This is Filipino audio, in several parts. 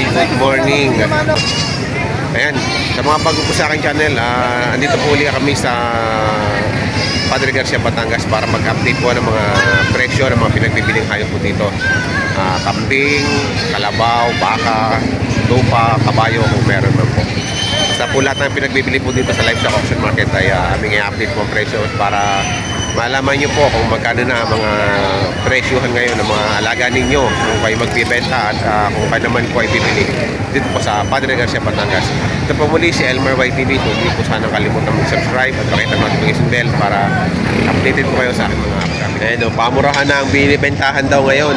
Good morning. Ayan, sa mga bago po sa aking channel, andito po ulit kami sa Padre Garcia, Batangas para mag-update po ng mga presyo ng mga pinagbibiling hayop po dito. Kambing, kalabaw, baka, tupa, kabayo kung meron man po. Basta po lahat ng pinagbibili po dito sa livestock auction market ay aming i-update po ang presyo para malaman nyo po kung magkano na ang mga presyohan ngayon ng mga alaga ninyo kung kayo magbibenta at kung kayo naman po ay bibili dito po sa Padre Garcia, Batangas. Ito po muli si Elmer YTV. Hindi po sana kalimutan mag-subscribe at pakita ng notification bell para updated po kayo sa aking mga update. Ayun, pamurahan na ang binibentahan daw ngayon.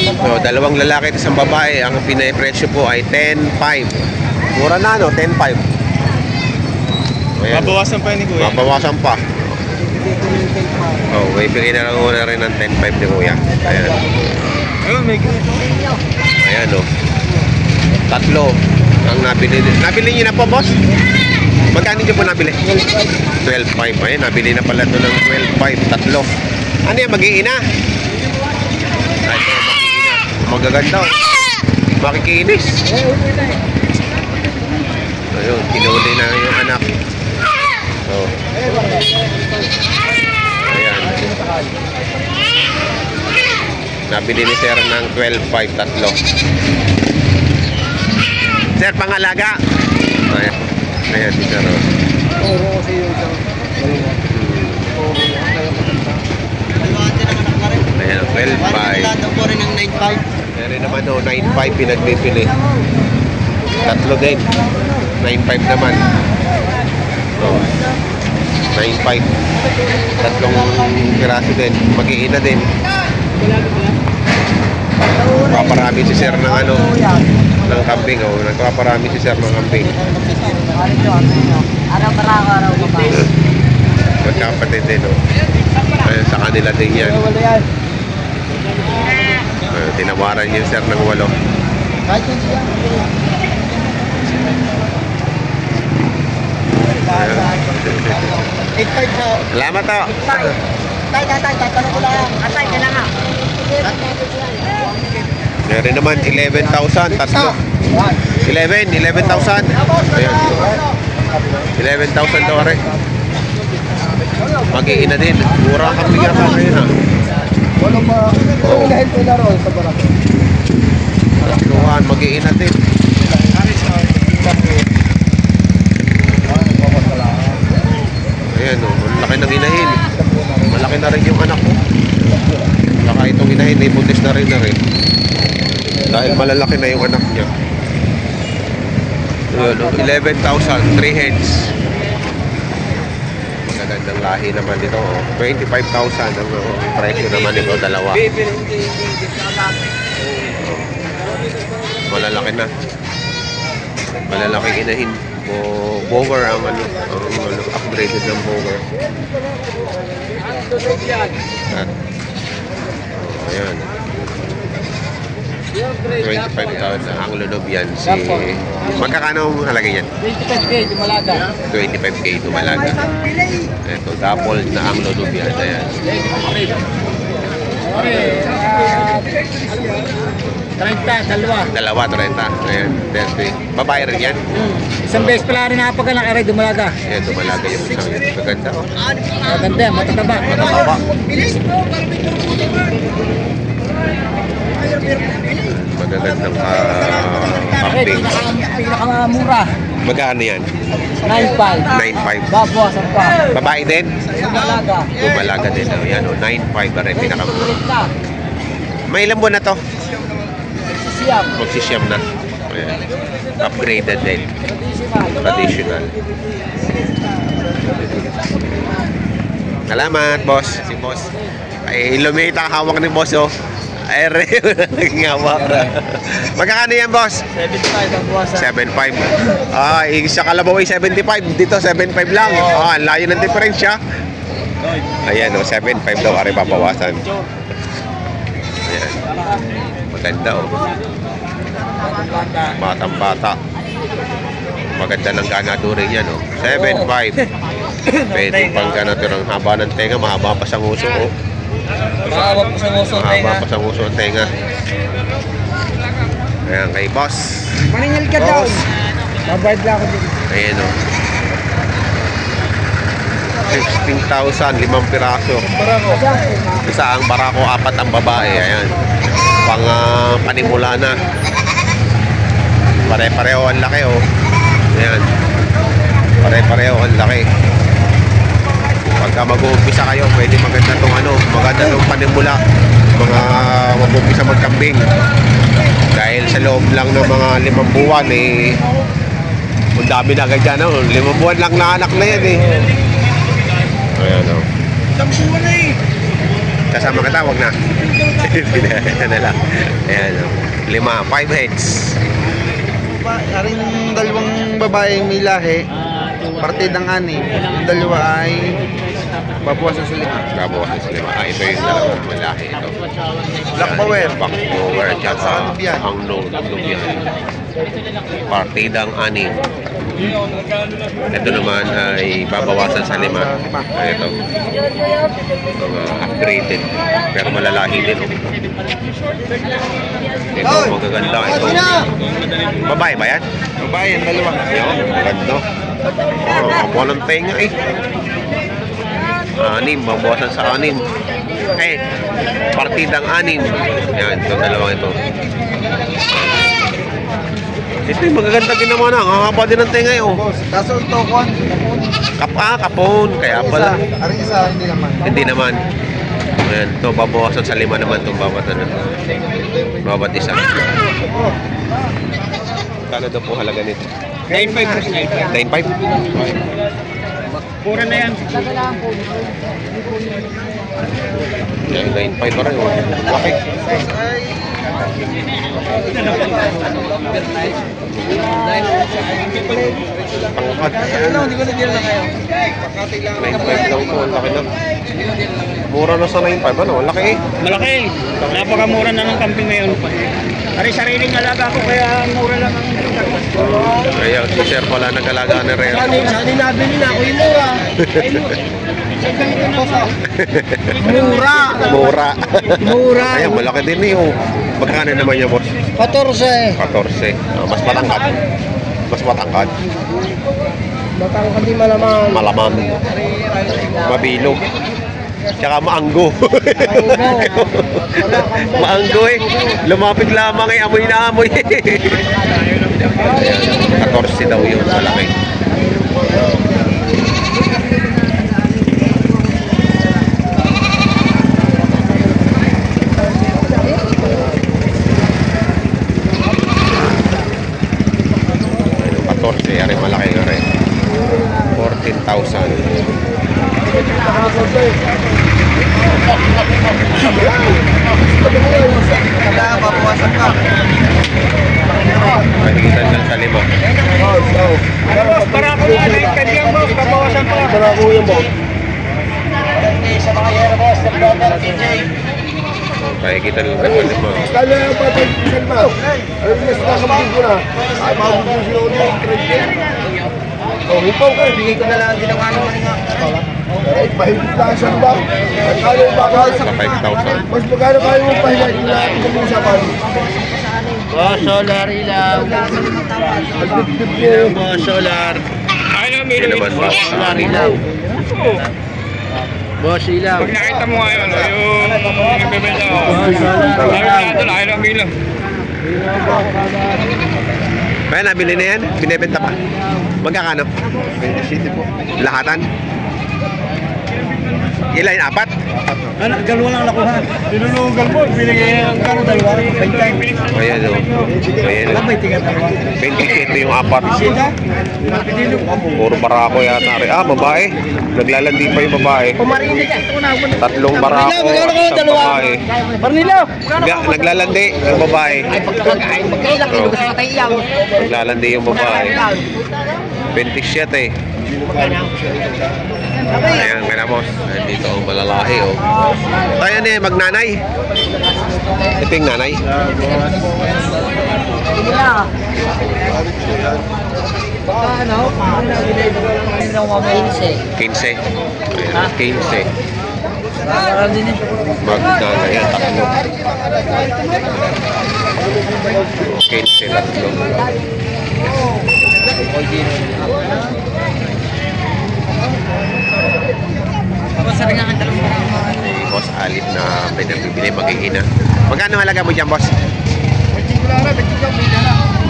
So, dalawang lalaki at isang babae. Ang pinapresyo po ay 10.5. Mura na, no? 10.5. Babawasan pa ni Kuya. Babawasan pa. Oh, may bigay na lang una rin ng 10.5 ni Kuya. Ayan. Ayun, may ayan, oh. Tatlo ang nabili. Nabili niyo na po, boss? Magkano niyo po nabili? 12.5. Ayan, nabili na pala ito ng 12.5. Tatlo. Ano yan, mag-iina? Ay, ito, mag-iina. Magaganda, oh. Makikinis. Ayun, kinuli na yung anak. Oh. Ayan. Nabili ni Sir ng 12.5 tatlo. Sir, pangalaga. Ayan. Ayan si Sir. Ayan, 12.5. Meron naman o, 9.5 pinagbibili. Tatlo din. 9.5 naman. Oh. 9.5. Tatlong piraso din. Mag-iina din. Nagpaparami si Sir ng ano, ng kambing. Oh. Nagpaparami si Sir ng kambing. Magkapatid din. Oh. Ayun, sa kanila din yan. Tinawaran yung Sir ng 8. Salamat to. Tatanong ko lang. Atay, kailangan. Meron naman 11,000 tatlo. 11,000. Ayan. 11,000 daw rin. Mag-iina din. Mura kang bigyan pa ngayon, ha. Oo. Tatluhan, mag-iina din. Ayan, oh, malaki ng inahin. Malaki na rin yung anak ko. Saka itong inahin, may buntis na rin. Dahil malalaki na yung anak niya. Ayan, oh, 11,000, 3 heads. Magagandang lahi naman dito. Oh. 25,000 ang presyo naman ito, dalawa. Oh. Malalaki na. Malalaking inahin. Bower ang upgraded ng bower. Ayan. 25,000 ang lunob yan. Magkakano ang halaga yan? 25K, dumalaga. 25K, dumalaga. Ito, double na ang lunob yan. Ayan. 30, dalawa. 30. Ayan, 30. Babae rin yan. Isang beses pala rin nakapaganak, aray dumalaga. Ayan, dumalaga yung isang yan. Maganda. Maganda yan, matataba. Matataba. Magagandang kambing. Pinakamura. Magkano yan? 9.5. 9.5. Babawasan pa. Babae din? Dumalaga. Dumalaga din. Oh, yan, 9.5 pa rin. Pinakamura. May ilang buwan na to? Siyam. Magsisiyam na. Ayan. Upgraded din. Traditional. Salamat, boss. Si boss. Ay, lumita hawak ni boss, oh. Ay, naging hawak. Magkakano yan, boss? 75 ang buwasan. 7.5. Sa kalabaw ay 75. Dito, 7.5 lang. Ang layo ng diferensya. Ayan, oh, 7.5 daw. Ari papawasan. Ayan. Maganda, oh. Batang bata. Maganda ng ganado rin yan, oh. 7.5. Pwede pang ganado ng haba ng tenga. Mahaba pa sa nguso, oh. Mahaba pa sa nguso ang tenga. Mahaba pa sa nguso ang tenga. Ayan, kay boss. Maningil ka daw. Babayad lang ako dito. Ayan o. 16,000, 5 piraso. Isa ang barako, 4 ang babae. Ayan. Pang panimula na. Pare-pareho ang laki oh. Ayan. Pare-pareho ang laki. Pagka mag-uumpisa kayo, pwede maganda itong maganda itong panimula. Mga mag-uumpisa magkambing. Dahil sa loob lang ng mga 5 buwan ang dami na agad dyan 5 buwan lang na anak na yan Ayan o. 10 buwan na Kasama ka tawag na. Pinahita na lang. Ayan o. 5 heads. Aring dalawang babaeng may lahi, partidang 6. Yung dalawa ay babawasan sa 5. Babawasan sa 5. Ito yung dalawang malahi ito. Black Power. Black Power at saka Nubian. ang Nubian. Partidang 6. Ito naman ay babawasan sa 5. Ito. Mga upgraded. Pero malalahi din. Ito magaganda ito. Babae ba yan? Babae, yung dalawa. Ayun, maganda. Walang tenga 6, babawasan sa 6. Partidang 6. Yan, itong dalawang ito. Ito yung magaganda din naman ang haba din ng tenga Kaso ito, Juan. Kapon, kaya pala. Aring isa, hindi naman. Hindi naman. Ayan, ito babawasan sa 5 naman itong bawat isa. Kano daw po halaga nito? 9.5. 9.5? Pura na yan. Yan, 9.5 pa rin. Laki. Pangkat. Hindi ko na na kayo. 9.5 lang po, ang laki na. Mura na sa 9.5, ang laki Malaki. Napakamura na ng camping ngayon. Ari sariling alaga ko kaya mura lang ang Kaya si Sir pala nag-alaga ng relo. Saan nabili na ako yung mura. Mura. Mura. Mura. Ayan, malaki din Magkano naman yung boss? 14. 14. Mas matangkad. Mas matangkad. Matangkad di malaman. Malaman. Mabilog. Tsaka maanggo. Maanggo Lumapit lamang amoy na amoy. Ayan, 14 daw yun sa laki. Ayun, 14. Ari malaki nga rin. 14,000. Kaya babawasan ka. Mahigitan lang sa 5. Para ako na kaibigan boss, babawasan pa. Para ako yung boss. Sa mga yero boss, sa brother DJ. Mahigitan lang sa 5. Kala na pa tayo pisan mo. Ay, mas nakabigin ko na. Ay, mabigin sila ulit yung trade. Oh, ikaw ka. Bigay ko na lang din ang ano nga. Ay, mahigit lang siya ba? Kala yung baka Sa 5,000. mas magkano kayo mo pahinga yung lahat ng usapan? Boss, solar ilaw. Nagdipdip ko. Boss, solar. Yun naman boss. ilaw. Boss, ilaw. Pag nakita mo ngayon, yung nagbebenta ko. Boss, solar ilaw. Ayaw lang bilang. Kaya nabili na yan? Binibenta pa? Magkakano? 27 po. Lahatan? Ilan? 4? Ano, dalawa lang nakuha. Tinulugan mo, binigay ng kano dalawa. Ayan o. Ayan o. 27 yung 4. Puro barako yata rin. Babae. Naglalandi pa yung babae. Tatlong barako. Isang babae. Parnilaw. Naglalandi yung babae. Oh. Naglalandi yung babae. 27 Ayan ka na boss. Dito ang malalahi Tayo na magnanay. Ito yung nanay. Ano? 15. Ayan, 15. Parang din Magnanay. Tatlo. 15, tatlo. Si Boss Alip na pinagbibili, mag-iina. Magkano halaga mo dyan, boss?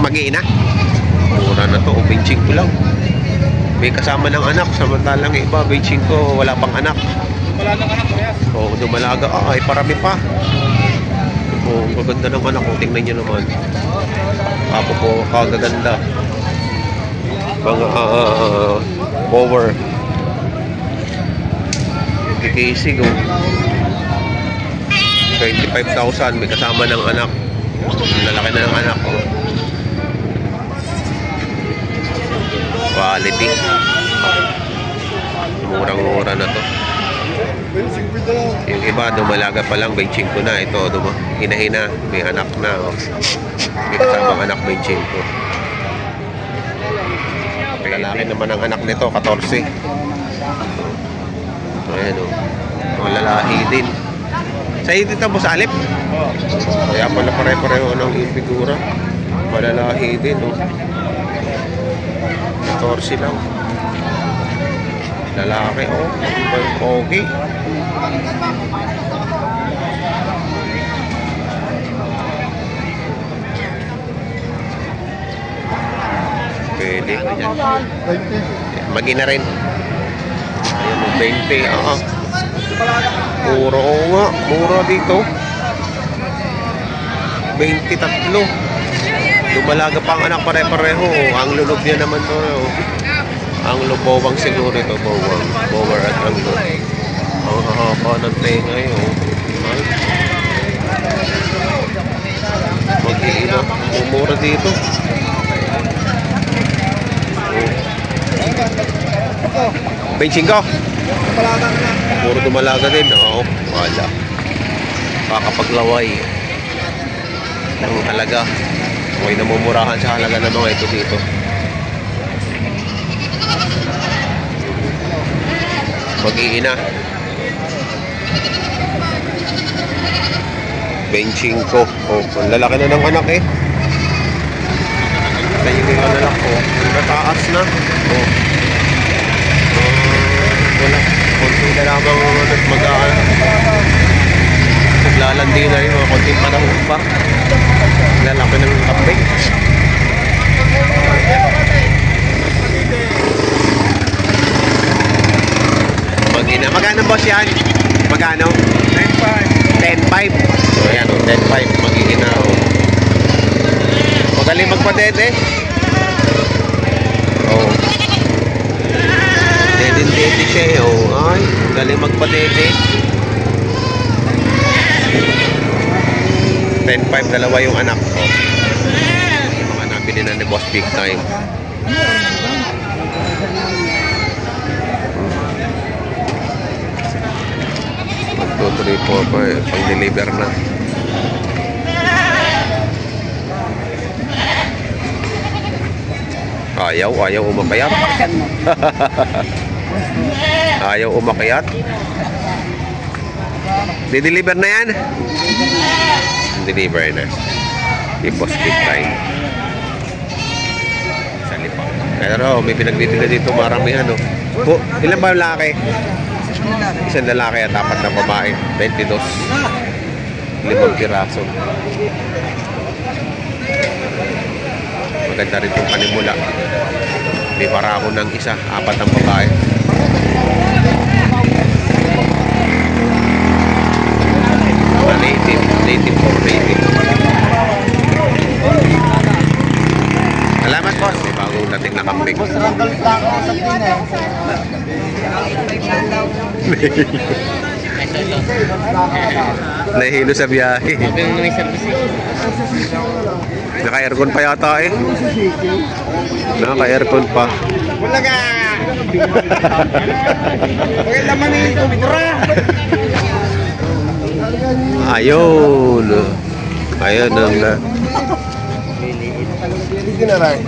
Mag-iina? Mura na to, 25 lang. May kasama ng anak, samantalang iba, 25, wala pang anak. Wala nang anak ko yan. Oo, dumalaga. Ay, parami pa. Oo, maganda ng anak ko. Tingnan nyo naman. Apo po, kagaganda. Mga power. Kikisig, oh. 25,000. May kasama ng anak. Lalaki na ng anak, oh. Quality. Murang-mura na to. Yung iba, dumalaga pa lang, 25 na. Ito, hina-hina, may anak na. Oh. May kasamang anak, 25. Lalaki naman ang anak nito, 14. Ayan, oh. Mga lalahi din. Sa'yo dito, Boss Alip? Kaya pala pare-pareho ng figura. Malalahi din, oh. 14 lang. Lalaki, oh. Okay. Pwede. Mag-ina rin. Ayan, 20. Oo. Puro nga. Mura dito. 23. Lumalaga pa ang anak pare-pareho. Ang lulog niya naman to. Oh. Ang lubowang siguro ito. Bower at ang lulog. Ang hahapa ng tenga yun. Mag-iina. Mura dito. Benchingko. Puro dumalaga din. Oo. Wala. Kakapaglaway. Ang halaga. Okay, namumurahan sa halaga ng mga ito dito. Mag-iina. Benching ko. Oh, lalaki na ng anak eh. Kaya yung anak ko. Nataas na. Oh. Wala. Konti na lamang naglalandi na rin. Mga konting panahon pa. Lalaki ng kape. Mag-ina. Magkano boss yan? Magkano? 10.5. So yan o, 10.5. Mag-ina o. Magaling magpadede. Oh. Dedin-dedi siya eh. Oh. Ay, magaling magpadede. 10.5, dalawa yung anak ko. Yung mga nabili na ni Boss Big Time. 2, 3, 4, pang-deliver na. Ayaw umakyat. Ayaw umakyat. Di-deliver na yan? Deliver na. Yung Boss Big Time. Sa lipang. Pero may pinagbibigay dito maramihan, no? Ilan ba yung lalaki? Isang lalaki at 4 na babae. 22. 5 piraso. Maganda rin itong panimula. May para ako ng isa. 4 ang babae. Native for native. Salamat boss. May bagong dating na kambing. Nahihilo sa biyahe. Naka-aircon pa yata eh. Naka-aircon pa. Wala ka! Bakit naman ito? Ayun. Ayun ang na. Hindi na lang.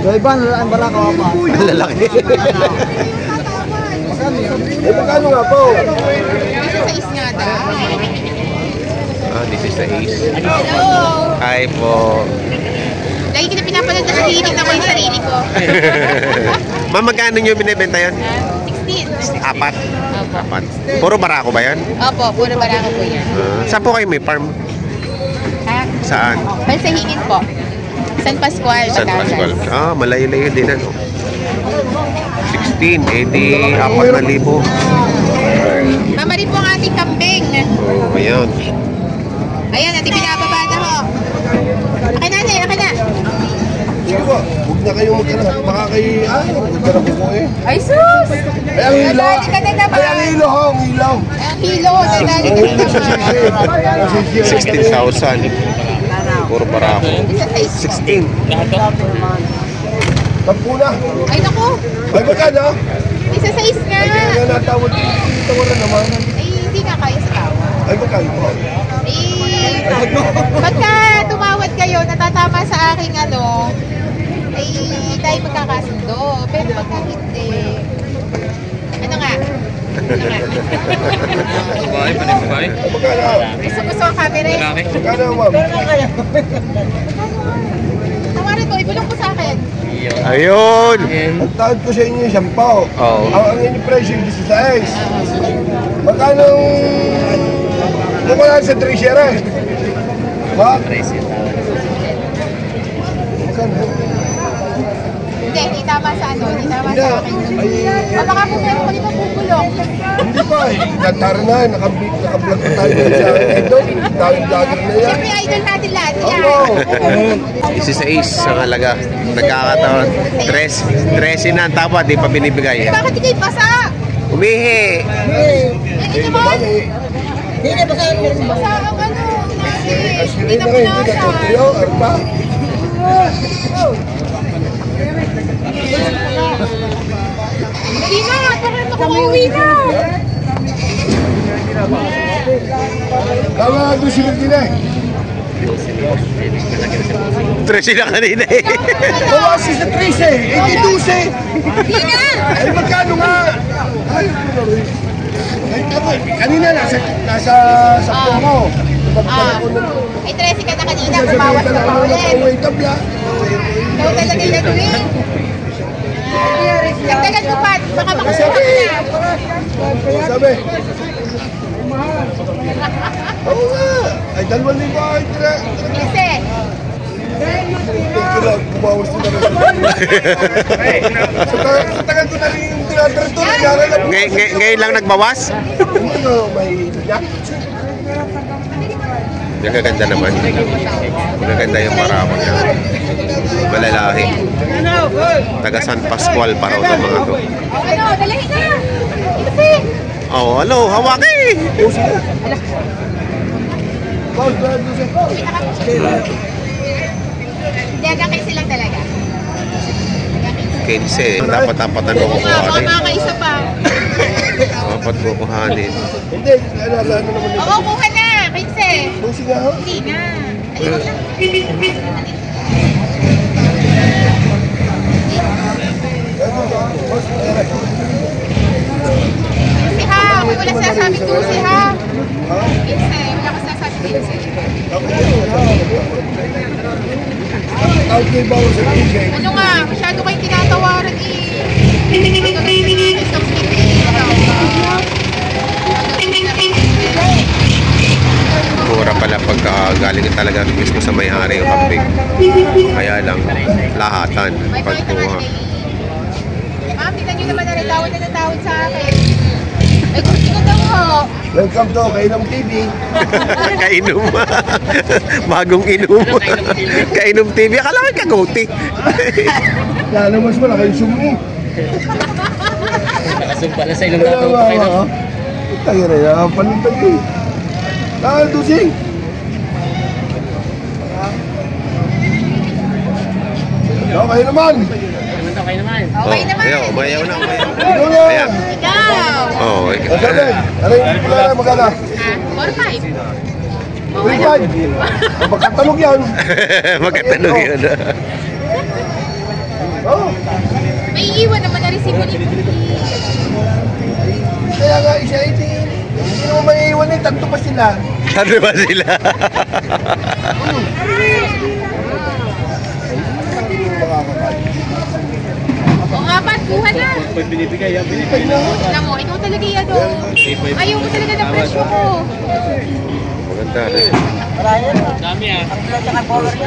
Iban, ang bala ko pa. Lalaki. Magkano nga po? talaga. Ah, this is the ace. Hello! Hi po. Lagi kita pinapanood na nagiging ako yung sarili ko. Ma'am, magkano nyo binibenta yan? 16. Apat? Opo. Apat. Puro barako ba yan? Opo, puro barako po yan. Saan po kayo may farm? Ha? Saan? Pansahingin po. San Pascual, San Pascual. Batangas. Ah, malayo-layo din ano. 16, eh di 4,000. Mama rin po ang ating kambing. Oh, ayan. Ayan, natin pinababa na ho. Akin na, Nay, akin na. Sige po, huwag na kayong magkana. Baka kayo, huwag ka na po eh. Ay, sus! Ay, ang ilaw. Nadali ka na naman. Ay, ang ilaw ho, ang ilaw. Ang hilo, nadali ka na naman. 16,000. Puro barako. Isa sa isa. 16. Tampu na. Ay, naku. Ay, magkana? Isa sa isa nga. Ay, kaya nga natawad. Tawaran naman. Ay, hindi nga kaya sa tawa. Ay, magkano po? Pagka tumawad kayo, natatama sa aking ano, ay tayo magkakasundo. Pero pagka hindi, ano nga? Babae, panibabay. Ay, magkano? Gusto ang camera eh. Lalaki. Magkano, ma'am? Tawarin mo, ibulong mo sa akin. Ayun! Ang tawad ko sa inyo, 10. Oo. Ang inyong presyo, 16. Magkano kung wala sa 3 share eh? Ha? Magkano? Hindi tama sa ano, hindi tama Hindi. sa akin. Ay, Baka po meron kami mabubulong. hindi pa eh. Nantara na, nakablog na tayo sa idol. Dawin-dawin na yan. Siyempre, idol natin lahat yan. Ano? Isi sa ace ang halaga. Nagkakataon. 13 na ang tapa, di pa binibigay. Bakit di kayo basa? Umihi! Hindi naman. Basa ang ano, nasi. Hindi Asili na na kayo, hindi na punasan. tutuyo, arpa. Hindi na, parang makauwi na. Tama nga doon silid din eh. 13 na kanina eh. Bawasi sa 13 eh, 82 eh. Hindi na. Ay, magkano nga? Ay, kanina nasa sakto mo. Ay, 13 ka na kanina, babawas ka pa ulit. Wait up lang. Ikaw talaga yung nagawin. Dagdagan ko pa, baka makakuha ka na. Sabi. Oo nga. Ay, 2,000 ay tira. Kasi, Bumawas na sa tagal ko na rin yung tinatar ito. Ngayon lang nagbawas? May Nagaganda naman. Magaganda yung barako niya. Malalaki. Taga San Pascual pa raw ng mga to. ano, dalahin na. Kasi, Oh, hello, hawaki! hindi hanggang kayo silang talaga. 15. Dapat ano Oo nga, baka kukuhanin. makakaisa pa. Dapat kukuhanin. Hindi, ano naman ito. Oo, kuha na, 15. Busi nga ho. Hindi na. Ay, wag lang. Si ha, wala sinasabing tusi ha. Pinse, wala ko sinasabing pinse. Tawag ko yung bawal sa DJ. Ano nga, masyado kayong tinatawaran eh. Isang Mura pala pagka galing talaga mismo sa may-ari yung kambing. Kaya lang, lahatan. may pakita nga Pagkuha. Ma'am, tingnan nyo naman na tawad na natawad sa akin. Ay, gusto ko daw ho. Welcome to Kainom TV. Kainom. Bagong inom. Kainom TV. Akala ko kaguti. Lalamas mo na kayo sumi. Nakasumpa na sa ilong natin pa kayo. Tayo na yan, panintag eh. Dusing. Okay naman. Okay naman. Okay naman. Ayaw, umayaw na. Umayaw. Ikaw na. Ayan. Ikaw. Oh, Sabi, aray hindi ko na magana. 4-5. 3-5. Magkatalog yan. Magkatanong yun. Oh, May iwan naman na resibo ni kaya nga isa hindi naman may iwan eh. 3 sila. Sabi ba sila? O apat, kuha na. Binibigay yan. Tignan mo, ikaw talaga yan o. Ayaw ko talaga ng presyo ko. Maganda.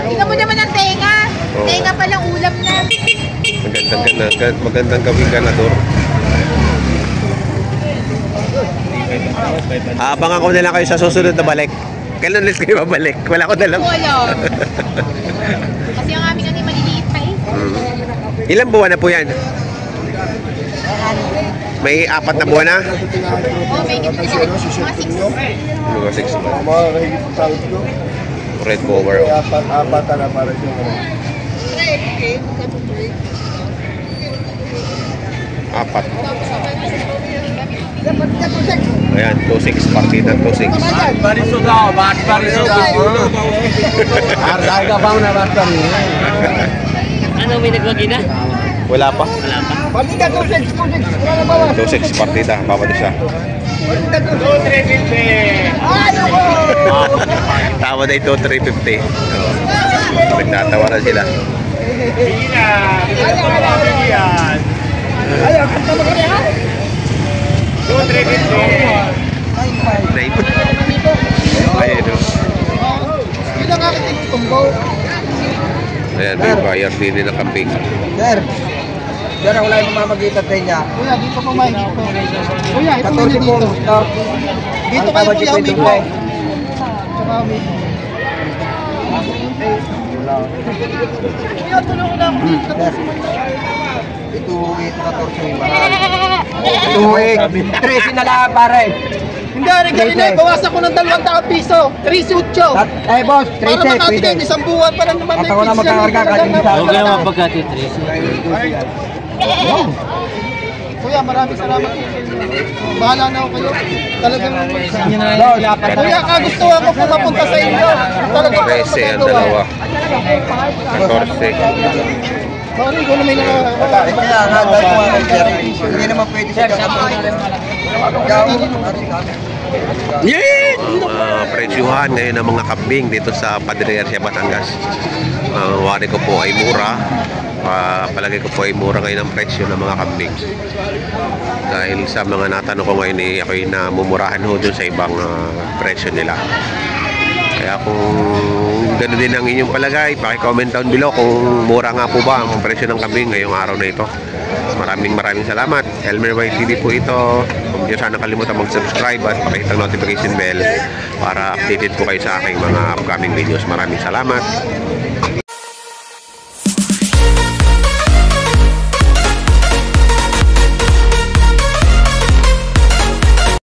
Tingnan mo naman ang tenga. Tenga palang ulam na. Magandang gawing ganador. Abangan ko na lang kayo sa susunod na balik. Kailan ulit kayo babalik? Wala ko na lang. Wala. Kasi ang aming ano maliliit pa eh. Ilang buwan na po yan? May 4 na buwan na? Oh, may ganito na. Mga 6. Mga 6 months. Mga kahigit sa tawag ko. Red cover. Apat na para siya. Apat. Ayan, 2-6. Partida 2-6. Bariso daw, bariso daw. Harga pa na basta niya. Ano, may nagwagi na? Wala pa. Wala pa. Pamilya 2-6. Wala na bawas. 2-6 partida. Bawat isa. Tawa na ito, 350. Nagtatawaran sila. Ayaw, kanta mo kaya ha? 350. Ayan o. Yun ang aking tinutumbaw. Ayan, may buyer din nila kambing. Sir, diyan wala yung mamamagitan tayo niya. Kuya, dito po may dito. Kuya, ito muna dito. Dito kayo kuya, umipo. Tsaka umipo. Kuya, tulungan na ako dito. Ito, 14. 13 na lang pare. Hindi, kanina bawasan ko ng 200 piso. 3.8. Eh boss, 3.8. Para makakita yung isang buwan pa lang naman. Ako na magkakarga ka din sa Okay, mapagkati, Tracy. Kuya, maraming salamat po sa inyo. Bahala na ako kayo. Talagang Kuya, kagustuhan ko po mapunta sa inyo. Talagang 13 ang dalawa. 14. Sorry, kung may hindi naman pwede siya. Presyuhan ngayon ng mga kambing dito sa Padre Garcia, Batangas. Wari ko po ay mura. Palagay ko po ay mura ngayon ang presyo ng mga kambing. Dahil sa mga natanong ko ngayon eh, ako'y namumurahan ho dun sa ibang presyo nila. Kaya kung gano'n din ang inyong palagay, paki-comment down below kung mura nga po ba ang presyo ng kambing ngayong araw na ito. Maraming salamat. Elmer White TV po ito. Huwag niyo sana kalimutan mag-subscribe at pakihit ang notification bell para updated po kayo sa aking mga upcoming videos. Maraming salamat.